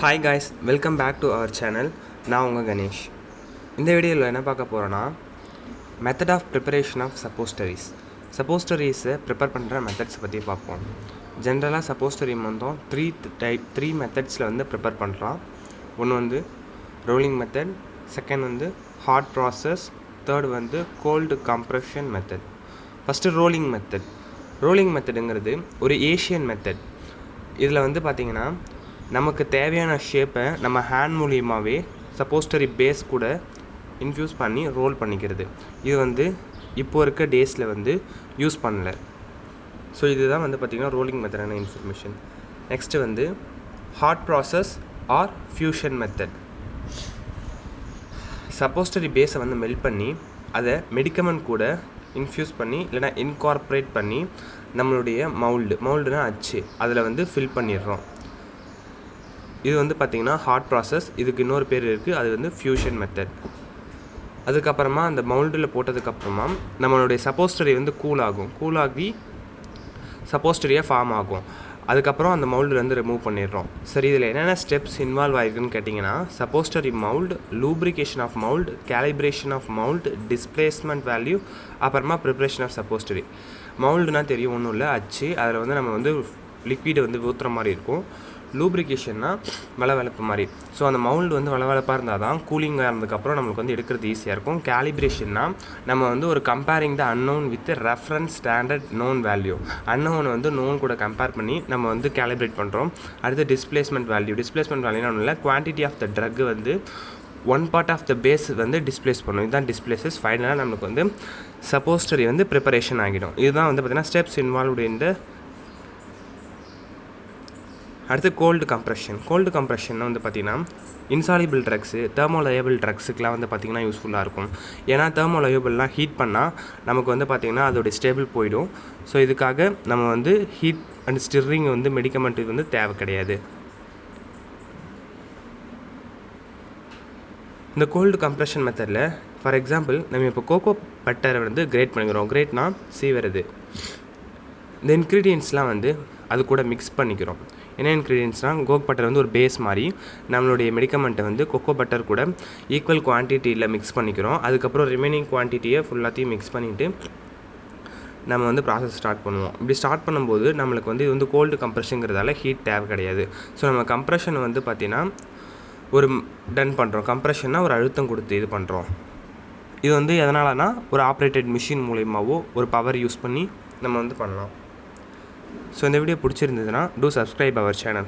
Hi guys, welcome back to our channel. நான் உங்கள் கணேஷ். இந்த வீடியோவில் என்ன பார்க்க போகிறோன்னா மெத்தட் ஆஃப் ப்ரிப்பரேஷன் ஆஃப் சப்போஸ்டரிஸை ப்ரிப்பேர் பண்ணுற மெத்தட்ஸை பற்றி பார்ப்போம். ஜென்ரலாக சப்போஸ்டரி மொத்தம் த்ரீ மெத்தட்ஸில் வந்து ப்ரிப்பேர் பண்ணுறோம். ஒன்று வந்து ரோலிங் மெத்தட், செகண்ட் வந்து ஹாட் ப்ராசஸ், தேர்ட் வந்து cold compression method. First rolling மெத்தடுங்கிறது ஒரு ஏஷியன் மெத்தட். இதில் வந்து பார்த்திங்கன்னா நமக்கு தேவையான ஷேப்பை நம்ம ஹேண்ட் மூலியமாகவே சப்போஸ்டரி பேஸ் கூட இன்ஃப்யூஸ் பண்ணி ரோல் பண்ணிக்கிறது. இது வந்து இப்போ இருக்க டேஸில் வந்து யூஸ் பண்ணல. ஸோ இதுதான் வந்து பார்த்திங்கன்னா ரோலிங் மெத்தடான இன்ஃபர்மேஷன். நெக்ஸ்ட்டு வந்து hot process or fusion method. Suppository பேஸை வந்து மெல்ட் பண்ணி அதை மெடிக்கமெண்ட் கூட இன்ஃப்யூஸ் பண்ணி இல்லைனா இன்கார்பரேட் பண்ணி நம்மளுடைய மவுல்டுனா அச்சு அதில் வந்து ஃபில் பண்ணிடுறோம். இது வந்து பார்த்திங்கன்னா ஹாட் ப்ராசஸ். இதுக்கு இன்னொரு பேர் இருக்குது, அது வந்து ஃபியூஷன் மெத்தட். அதுக்கப்புறமா அந்த மவுல்டில் போட்டதுக்கப்புறமா நம்மளுடைய சப்போஸ்டரி வந்து கூலாகி சப்போஸ்டரியாக ஃபார்ம் ஆகும். அதுக்கப்புறம் அந்த மவுல்டு வந்து ரிமூவ் பண்ணிடுறோம். சரி, இதில் என்னென்ன ஸ்டெப்ஸ் இன்வால்வ் ஆகிருக்குன்னு கேட்டிங்கன்னா suppository mould, lubrication of mould, calibration of mould, displacement value, அப்புறமா ப்ரிப்ரேஷன் ஆஃப் சப்போஸ்டரி. மவுல்டுனா தெரியும், ஒன்றும் இல்லை, அச்சு. அதில் வந்து நம்ம வந்து லிக்விடை வந்து ஊற்றுற மாதிரி இருக்கும். லூப்ரிகேஷன்னா வளவளப்பு மாதிரி. ஸோ அந்த மவுல்டு வந்து வளவளப்பாக இருந்தால் தான் கூலிங்காக இருந்ததுக்கப்புறம் நம்மளுக்கு வந்து எடுக்கிறது ஈஸியாக இருக்கும். கேலிப்ரேஷன்னா நம்ம வந்து ஒரு comparing the unknown with reference standard known value. அன்னோனை வந்து நோன் கூட கம்பேர் பண்ணி நம்ம வந்து கேலிப்ரேட் பண்ணுறோம். அடுத்து டிஸ்பிளேஸ்மெண்ட் வேல்யூனா ஒன்றும் இல்லை, குவான்டிட்டி ஆஃப் த ட்ரக் வந்து one part of the base வந்து டிஸ்பிளேஸ் பண்ணும். இதுதான் டிஸ்பிளேசஸ். ஃபைனலாக நம்மளுக்கு வந்து சப்போஸ்டரி வந்து ப்ரிப்பரேஷன் ஆகிடும். இதுதான் வந்து பார்த்திங்கன்னா ஸ்டெப்ஸ் இன்வால்வ்டு இந்த. அடுத்து கோல்டு கம்ப்ரெஷன் வந்து பார்த்திங்கன்னா இன்சாலிபிள் ட்ரக்ஸு, தெர்மோலயபிள் ட்ரக்ஸுக்கெலாம் வந்து பார்த்திங்கன்னா யூஸ்ஃபுல்லாக இருக்கும். ஏன்னா தெர்மோலயபிள்லாம் ஹீட் பண்ணால் நமக்கு வந்து பார்த்திங்கன்னா அதோடைய ஸ்டேபிள் போயிடும். ஸோ இதுக்காக நம்ம வந்து ஹீட் அண்ட் ஸ்டிர்ரிங் வந்து மெடிக்கமெண்ட் இது வந்து தேவை கிடையாது. இந்த கோல்டு கம்ப்ரெஷன் மெத்தடில் ஃபார் எக்ஸாம்பிள் நம்ம இப்போ கோகோ பட்டரை வந்து கிரேட் பண்ணிக்கிறோம். கிரேட்னா சீவருது. இந்த இன்க்ரீடியன்ட்ஸ்லாம் வந்து அது கூட மிக்ஸ் பண்ணிக்கிறோம். என்ன இன்க்ரீடியன்ட்ஸ்னால் கோகோ பட்டர் வந்து ஒரு பேஸ் மாதிரி நம்மளுடைய மெடிக்கமெண்ட்டை வந்து கொக்கோ பட்டர் கூட ஈக்குவல் குவான்டிட்டியில் மிக்ஸ் பண்ணிக்கிறோம். அதுக்கப்புறம் ரிமைனிங் குவான்டிட்டியை ஃபுல்லாத்தையும் மிக்ஸ் பண்ணிவிட்டு நம்ம வந்து ப்ராசஸ் ஸ்டார்ட் பண்ணுவோம். இப்படி ஸ்டார்ட் பண்ணும்போது நம்மளுக்கு வந்து இது வந்து கோல்டு கம்ப்ரெஷனுங்கிறதால ஹீட் தேவை கிடையாது. ஸோ நம்ம கம்ப்ரெஷன் வந்து பார்த்திங்கன்னா ஒரு டன் பண்ணுறோம். கம்ப்ரெஷன்னா ஒரு அழுத்தம் கொடுத்து இது பண்ணுறோம். இது வந்து எதனாலனா ஒரு ஆப்ரேட்டட் மிஷின் மூலியமாகவோ ஒரு பவர் யூஸ் பண்ணி நம்ம வந்து பண்ணலாம். ஸோ இந்த வீடியோ பிடிச்சிருந்ததுன்னா டூ சப்ஸ்கிரைப் அவர் சேனல்.